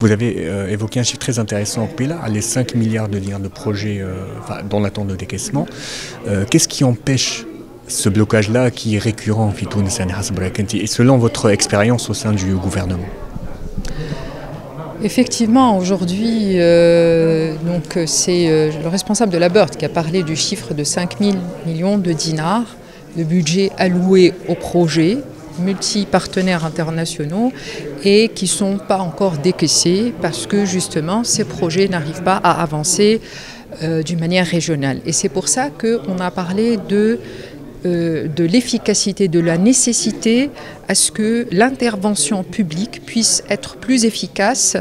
Vous avez évoqué un chiffre très intéressant, les 5 milliards de dinars de projets dans l'attente de décaissement. Qu'est-ce qui empêche ce blocage-là qui est récurrent et selon votre expérience au sein du gouvernement? Effectivement, aujourd'hui, c'est le responsable de la BERD qui a parlé du chiffre de 5 000 millions de dinars de budget alloué aux projets multi-partenaires internationaux et qui ne sont pas encore décaissés parce que justement ces projets n'arrivent pas à avancer d'une manière régionale. Et c'est pour ça qu'on a parlé de l'efficacité, de la nécessité à ce que l'intervention publique puisse être plus efficace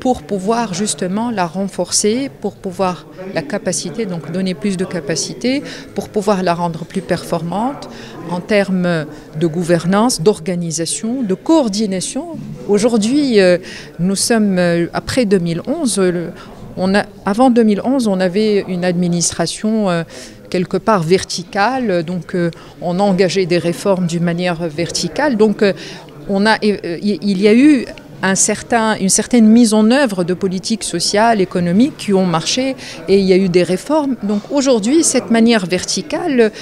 pour pouvoir justement la renforcer, pour pouvoir la capacité, donc donner plus de capacité, pour pouvoir la rendre plus performante en termes de gouvernance, d'organisation, de coordination. Aujourd'hui, nous sommes après 2011, avant 2011, on avait une administration quelque part verticale, donc on a engagé des réformes d'une manière verticale. Donc il y a eu une certaine mise en œuvre de politiques sociales, économiques qui ont marché et il y a eu des réformes. Donc aujourd'hui, cette manière verticale,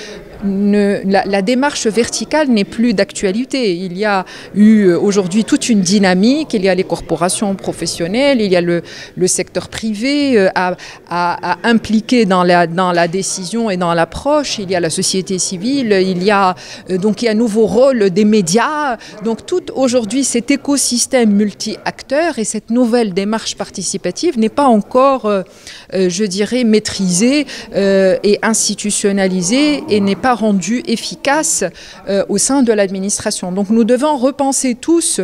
la démarche verticale n'est plus d'actualité. Il y a eu aujourd'hui toute une dynamique, il y a les corporations professionnelles, il y a le secteur privé à impliquer dans la décision et dans l'approche, il y a la société civile, il y a un nouveau rôle des médias. Donc tout aujourd'hui cet écosystème multi-acteurs et cette nouvelle démarche participative n'est pas encore, je dirais, maîtrisée et institutionnalisée et n'est pas rendu efficace au sein de l'administration. Donc nous devons repenser tous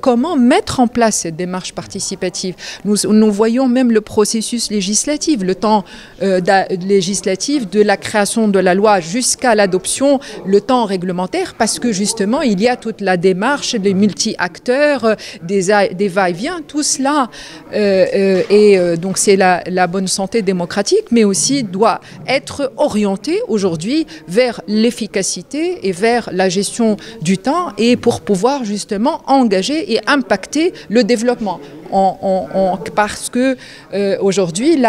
comment mettre en place cette démarche participative. Nous voyons même le processus législatif, le temps législatif de la création de la loi jusqu'à l'adoption, le temps réglementaire, parce que justement il y a toute la démarche des multi-acteurs, des va-et-vient, tout cela donc c'est la bonne santé démocratique, mais aussi doit être orienté aujourd'hui vers l'efficacité et vers la gestion du temps et pour pouvoir justement engager et impacter le développement. Parce que aujourd'hui,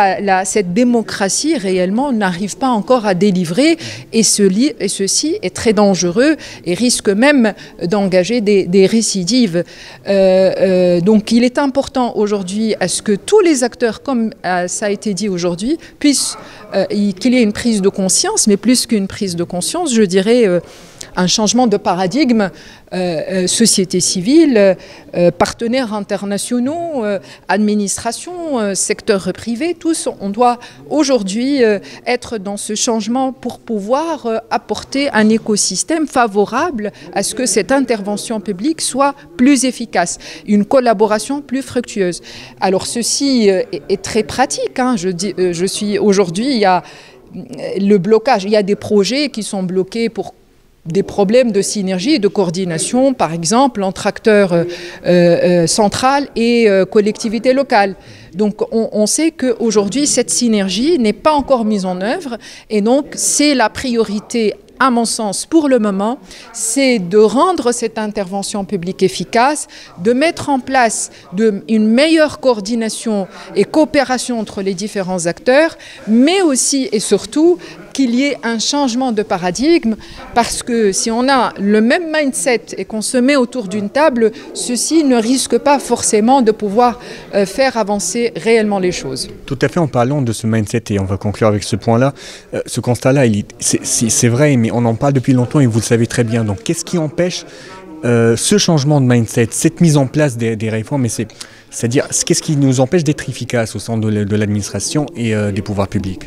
cette démocratie réellement n'arrive pas encore à délivrer et ceci est très dangereux et risque même d'engager des récidives. Donc il est important aujourd'hui à ce que tous les acteurs, comme ça a été dit aujourd'hui, puissent qu'il y ait une prise de conscience, mais plus qu'une prise de conscience, je dirais un changement de paradigme, société civile, partenaires internationaux, administration, secteur privé, tous, on doit aujourd'hui être dans ce changement pour pouvoir apporter un écosystème favorable à ce que cette intervention publique soit plus efficace, une collaboration plus fructueuse. Alors ceci est très pratique, hein. Je suis aujourd'hui, il y a le blocage, il y a des projets qui sont bloqués pour des problèmes de synergie et de coordination, par exemple, entre acteurs central et collectivités locales. Donc on sait qu'aujourd'hui, cette synergie n'est pas encore mise en œuvre et donc c'est la priorité à mon sens, pour le moment, c'est de rendre cette intervention publique efficace, de mettre en place une meilleure coordination et coopération entre les différents acteurs, mais aussi et surtout qu'il y ait un changement de paradigme, parce que si on a le même mindset et qu'on se met autour d'une table, ceci ne risque pas forcément de pouvoir faire avancer réellement les choses. Tout à fait, en parlant de ce mindset, et on va conclure avec ce point-là, ce constat-là, c'est vrai, mais on en parle depuis longtemps et vous le savez très bien. Donc qu'est-ce qui empêche ce changement de mindset, cette mise en place des réformes, c'est-à-dire qu'est-ce qui nous empêche d'être efficace au sein de l'administration et des pouvoirs publics?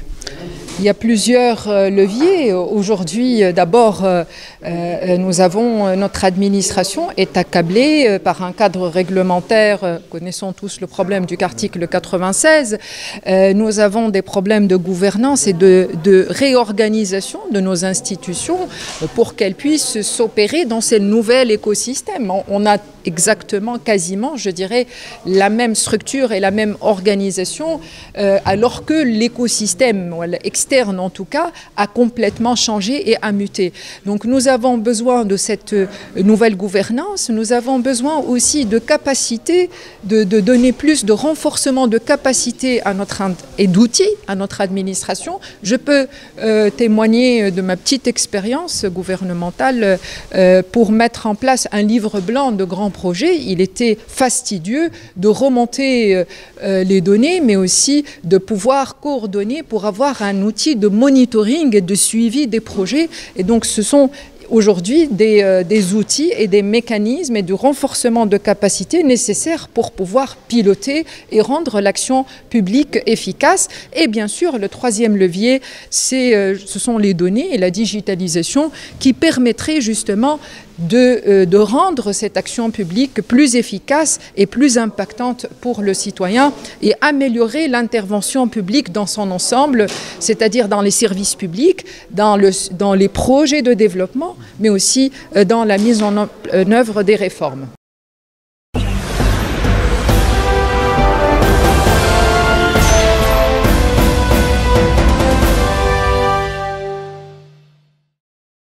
Il y a plusieurs leviers. Aujourd'hui, d'abord, notre administration est accablée par un cadre réglementaire. Connaissons tous le problème du article 96. Nous avons des problèmes de gouvernance et de réorganisation de nos institutions pour qu'elles puissent s'opérer dans ce nouvel écosystème. On a exactement, quasiment, je dirais, la même structure et la même organisation, alors que l'écosystème externe, en tout cas, a complètement changé et a muté. Donc nous avons besoin de cette nouvelle gouvernance, nous avons besoin aussi de capacité, de donner plus de renforcement de capacité à et d'outils à notre administration. Je peux témoigner de ma petite expérience gouvernementale pour mettre en place un livre blanc de grands projets. Il était fastidieux de remonter les données, mais aussi de pouvoir coordonner pour avoir un outil de monitoring et de suivi des projets. Et donc ce sont aujourd'hui des outils et des mécanismes et du renforcement de capacité nécessaires pour pouvoir piloter et rendre l'action publique efficace. Et bien sûr, le troisième levier, ce sont les données et la digitalisation qui permettraient justement de rendre cette action publique plus efficace et plus impactante pour le citoyen et améliorer l'intervention publique dans son ensemble, c'est-à-dire dans les services publics, dans les projets de développement, mais aussi dans la mise en œuvre des réformes.